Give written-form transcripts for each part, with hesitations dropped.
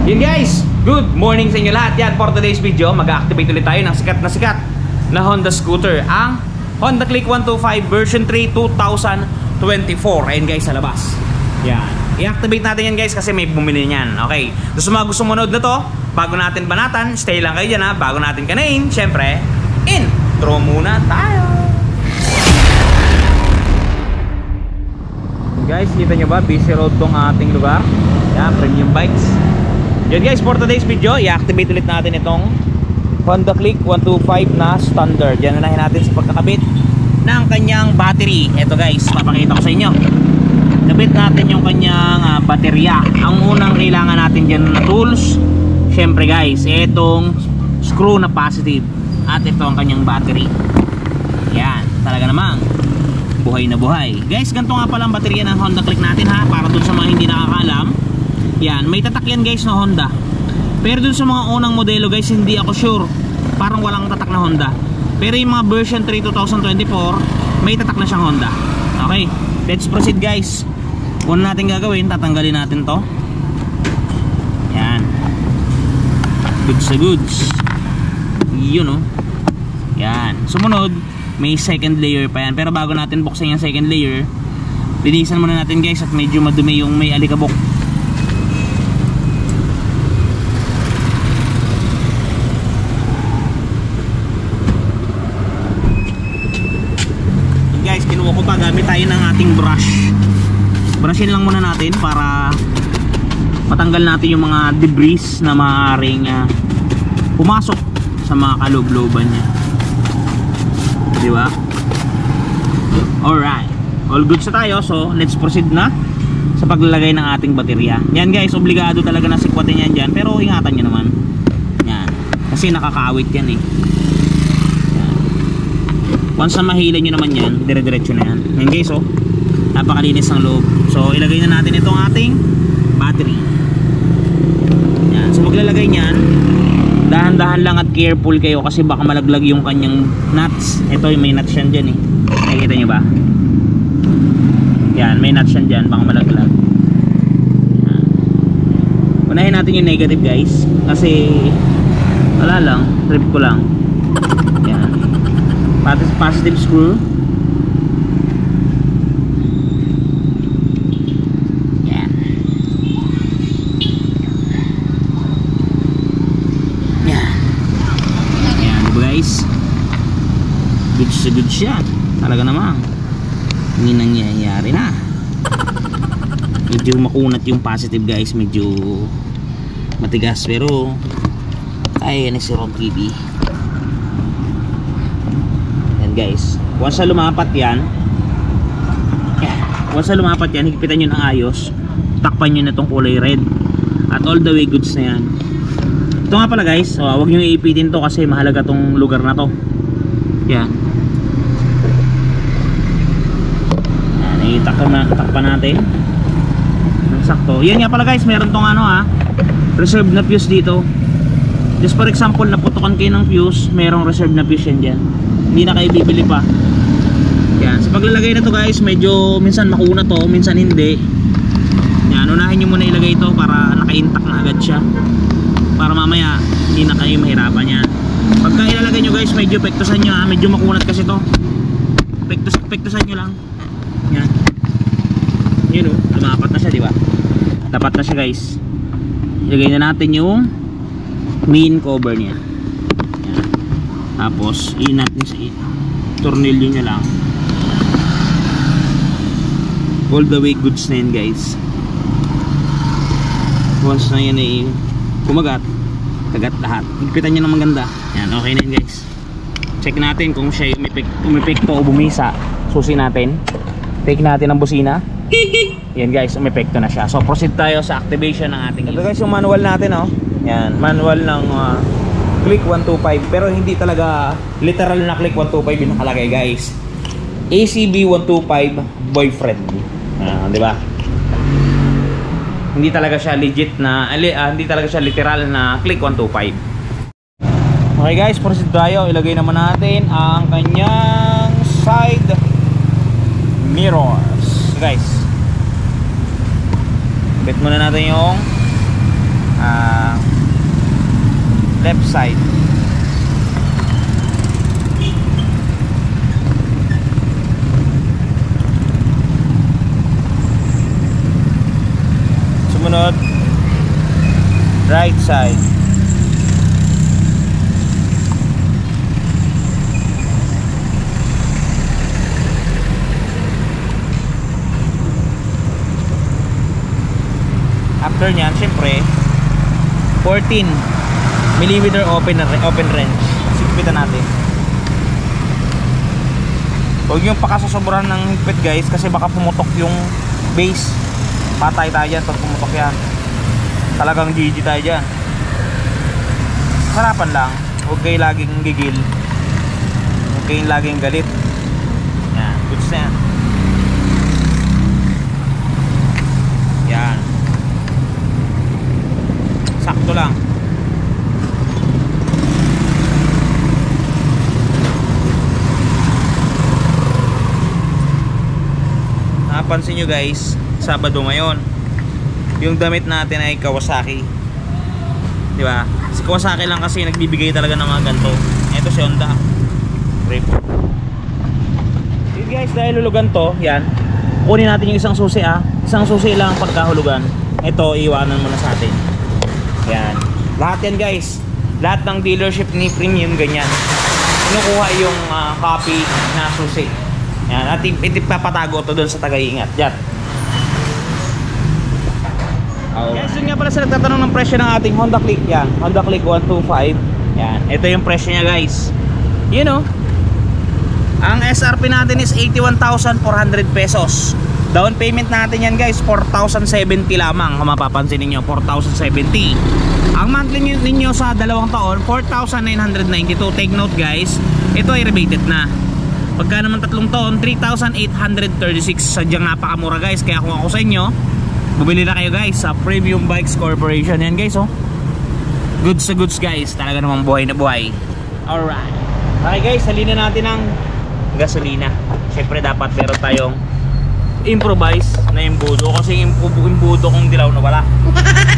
Yun guys, good morning sa inyo lahat. Yan, for today's video, mag-activate ulit tayo ng sikat na Honda scooter, ang Honda Click 125 version 3 2024. Ayun guys, sa labas. Yan, i-activate natin yan guys kasi may bumili niyan. Okay, so mga gusto manood na to, bago natin banatan, stay lang kayo dyan ha. Bago natin kanain, syempre, intro muna tayo. Guys, kita nyo ba? Busy road tong ating lugar. Yan, premium bikes. Yan guys, for today's video, i-activate ulit natin itong Honda Click 125 na standard. Yan, unahin natin sa pagkakabit ng kanyang battery. Ito guys, papakita ko sa inyo. Kabit natin yung kanyang baterya. Ang unang kailangan natin dyan na tools, syempre guys, itong screw na positive. At ito ang kanyang battery. Yan, talaga namang buhay na buhay. Guys, ganito nga pala ang baterya ng Honda Click natin ha, para dun sa mga hindi nakakaalam. Yan, may tatak yan guys na Honda. Pero dun sa mga unang modelo guys, hindi ako sure. Parang walang tatak na Honda. Pero yung mga version 3 2024, may tatak na siyang Honda. Okay, let's proceed guys. Una natin gagawin, tatanggalin natin to. Yan. Goods sa goods. Yun oh. Yan. Sumunod, may second layer pa yan. Pero bago natin buksan yung second layer, linisan muna natin guys at medyo madumi yung may alikabok. Guys, kinuha ko pa, gamit tayo ng ating brush. Brushin lang muna natin para matanggal natin yung mga debris na maaaring pumasok sa mga kaloob-looban niya. Diba? Alright, all good sa tayo. So let's proceed na sa paglalagay ng ating baterya. Yan guys, obligado talaga na sikwatin yan dyan. Pero ingatan nyo naman. Yan, kasi nakakaawit yan eh. Once na mahilan nyo naman yan, dire-diretso na yan. Yan guys oh, napakalinis ng loob. So ilagay na natin itong ating battery. Yan, so maglalagay nyan, dahan-dahan lang at careful kayo kasi baka malaglag yung kanyang nuts. Ito may nuts yan dyan eh. Nakikita nyo ba? Yan, may nuts yan dyan, baka malaglag. Yan. Unahin natin yung negative guys, kasi wala lang, trip ko lang. Yan, positive screw. Yan. Yan. Yan, diba guys? Good sa good siya. Talaga naman hindi nangyayari na. Medyo makunat yung positive guys, medyo matigas, pero kaya ni si Ron TV. Guys, once na lumapat yan, higpitan nyo ng ayos, takpan nyo na itong kulay red at all the way goods na yan. Ito nga pala guys, huwag nyo iipitin to kasi mahalaga tong lugar na to. Yan, takpan natin ng sakto. Yan nga pala guys, meron tong reserve na fuse dito. Just for example, naputukan kayo ng fuse, merong reserve na fuse yan dyan, hindi na kayo bibili pa. Yan, sa paglalagay na to guys, medyo minsan makuna to, minsan hindi. Yan, unahin nyo muna ilagay ito para naka-intact na agad siya, para mamaya hindi na kayo mahirapan. Yan, pagka ilalagay nyo guys, medyo pektusan nyo medyo makunat kasi to. Pektusan nyo lang. Yan, yun oh, lumapat na siya, diba? Tapat na siya guys. Ilagay na natin yung main cover niya. Yan. Tapos inat niya sa tornilyo niya lang. All the way goods na yan guys. Once na yan ay kumagat, kagat lahat. Higpitan niya ng maganda. Yan, okay na yan guys. Check natin kung siya umepekto o bumisa. Susi natin. Take natin ang busina. Yan guys, umepekto na siya. So proceed tayo sa activation ng ating. Ito guys yung manual natin oh. Yan, manual ng Click 125, pero hindi talaga literal na Click 125 yung nakalagay guys. ACB 125 boyfriend. Di ba? Hindi talaga siya legit na hindi talaga siya literal na Click 125. Okay guys, proceed tayo. Ilagay naman natin ang kanyang side mirrors. Guys, bit muna natin yung left side. Sumunod, right side. After nyan, syempre 14mm open range. Sigpitan natin. Huwag yung pakasasobrahan ng higpit guys, kasi baka pumutok yung base. Patay tayo dyan pag pumutok yan. Talagang GG tayo dyan. Sarapan lang. Huwag kayo laging gigil. Huwag kayo laging galit. Yan, goods na yan. Yan. Sakto lang. Napansin nyo guys, Sabado ngayon. Yung damit natin ay Kawasaki. Di ba? Si Kawasaki lang kasi nagbibigay talaga ng mga ganito. Ito si Honda. Grip. Yun guys, dahil hulugan to, yan. Kunin natin yung isang susi Isang susi lang pagkahulugan. Ito, iwanan muna sa atin. Yan. Lahat yan guys. Lahat ng dealership ni Premium ganyan. Kinukuha yung copy na susi. Yan. At ipapatago to doon sa tagaingat. Yan. Yes, yun nga pala sa nagtatanong ng presyo ng ating Honda Click. Yan. Honda Click 125. Yan. Ito yung presyo niya guys. You know. Ang SRP natin is 81,400 pesos. Down payment natin yan guys 4,070 lamang. Kung mapapansin ninyo 4,070. Ang monthly ninyo sa 2 taon 4,992. Take note guys, ito ay rebated na. Pagka naman 3 taon 3,836. Sadyang napakamura guys. Kaya kung ako sa inyo, bumili na kayo guys sa Premium Bikes Corporation. Yan guys oh. Goods sa goods guys. Talaga namang buhay na buhay. Alright. Okay guys, salina natin ng gasolina. Siyempre dapat meron tayong improvise na imbudo, kasi yung imbudo kong dilaw na wala.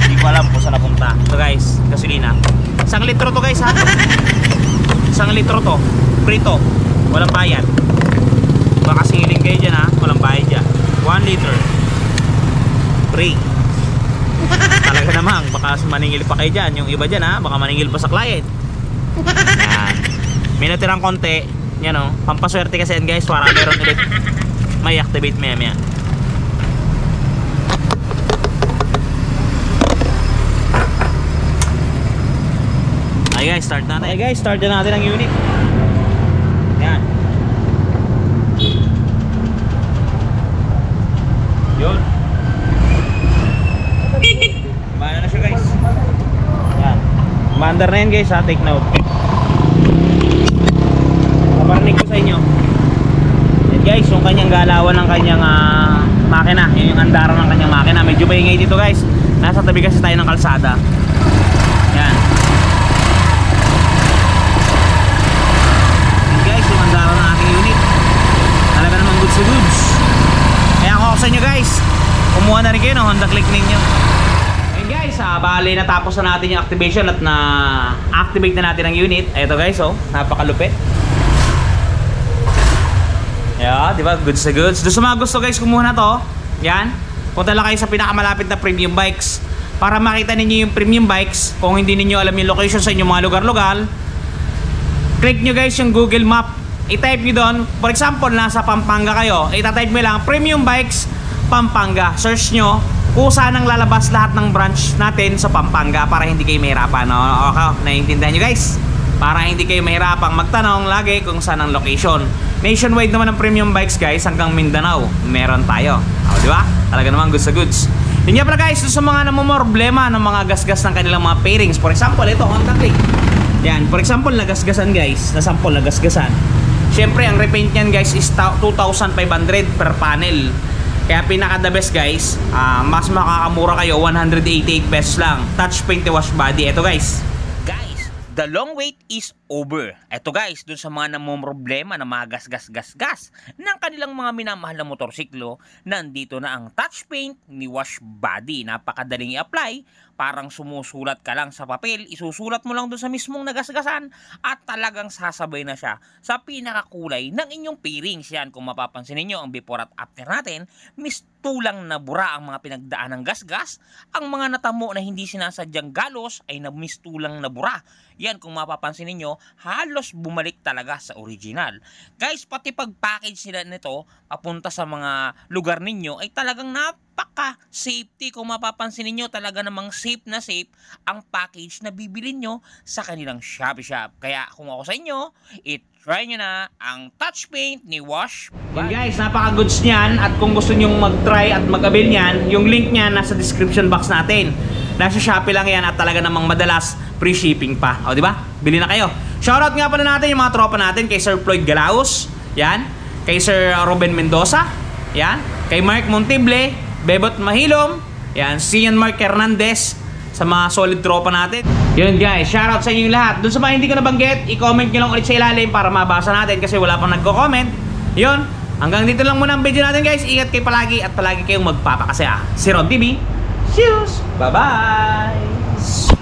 Hindi ko alam kung saan napunta. So guys, gasolina 1 litro to guys ha. 1 litro to, prito, walang bayad. Baka singiling kayo dyan ha, walang bayad dyan. 1 liter free. Talaga namang baka maningil pa kayo dyan. Yung iba dyan ha, baka maningil pa sa client. Yan. May natirang konti. Yan o, pampaswerte kasi yan guys, para meron ulit may activate maya. Okay guys, start natin. Okay guys, start na natin ang unit. Yan. Yun. Gumana na siya guys. Yan. Commander na yan guys ha, take note. Kaparinig ko sa inyo. Yan guys, yung kanyang galawan ng kanyang makina. Yung andaran ng kanyang makina. Medyo maingay dito guys. Nasa tabi kasi tayo ng kalsada. Yan. Yan guys, yung andaran ng aking unit. Talaga namang goods to goods. Kaya ako sa inyo guys, kumuha na rin kayo ng Honda Click ninyo. Yan guys, bali natapos na natin yung activation at na-activate na natin ang unit. Ito guys, oh, napakalupit. Yeah, di ba? Goods na goods. Doon sa mga gusto guys, kumuha na to. Yan. Punta lang kayo sa pinakamalapit na Premium Bikes para makita ninyo yung Premium Bikes. Kung hindi ninyo alam yung location sa inyong mga lugar-lugar, click nyo guys yung Google Map. I-type nyo doon. For example, nasa Pampanga kayo. I-type nyo lang Premium Bikes Pampanga. Search nyo kung saan ang lalabas lahat ng branch natin sa Pampanga para hindi kayo mahirapan. No? Okay, naiintindihan nyo guys? Para hindi kayo mahirapang magtanong lagi kung saan ang location. Nationwide naman ang Premium Bikes guys, hanggang Mindanao meron tayo. Di ba? Talaga naman goods sa goods. Yun nga pala guys, sa mga namumroblema ng mga gasgas ng kanilang mga pairings. For example, ito Honda Click. Yan, for example, nagasgasan guys. Nasample, nagasgasan. Siyempre, ang repaint nyan guys is 2,500 per panel. Kaya pinaka the best guys, mas makakamura kayo, 188 pesos lang. Touch paint wash body. Ito guys. Guys, the long wait is over. Eto guys, dun sa mga namomroblema na mga gas ng kanilang mga minamahal na motorsiklo, nandito na ang touch paint ni Wash Body. Napakadaling i-apply, parang sumusulat ka lang sa papel, isusulat mo lang dun sa mismong nagasgasan at talagang sasabay na siya sa pinakakulay ng inyong pairings. Yan, kung mapapansin niyo ang before at after natin, mistulang na bura ang mga pinagdaan ng gasgas, ang mga natamo na hindi sinasadyang galos ay mistulang na bura. Yan, kung mapapansin niyo, halos bumalik talaga sa original. Guys, pati pag-package nila nito papunta sa mga lugar ninyo ay talagang napaka-safety. Kung mapapansin niyo, talaga namang safe na safe ang package na bibilin nyo sa kanilang Shopee Shop. Kaya kung ako sa inyo, try nyo na ang touch paint ni Wash. Yan guys, napaka-goods niyan, at kung gusto nyo mag-try at mag-avail niyan, yung link niyan nasa description box natin. Nasa Shopee lang yan at talaga namang madalas free shipping pa. O, di ba? Bili na kayo. Shoutout nga pala natin yung mga tropa natin kay Sir Floyd Galaos, yan, kay Sir Ruben Mendoza, yan, kay Mark Montible, Bebot Mahilom, yan, Cian Mark Hernandez, sa mga solid tropa natin. Yun guys, shoutout sa inyo lahat. Doon sa mga hindi ko nabanggit, i-comment nyo lang ulit sa ilalim para mabasa natin kasi wala pang nagko-comment. Yun, hanggang dito lang muna ang video natin guys. Ingat kayo palagi at palagi kayong magpapakasaya. Si Ron TV, cheers! Bye-bye!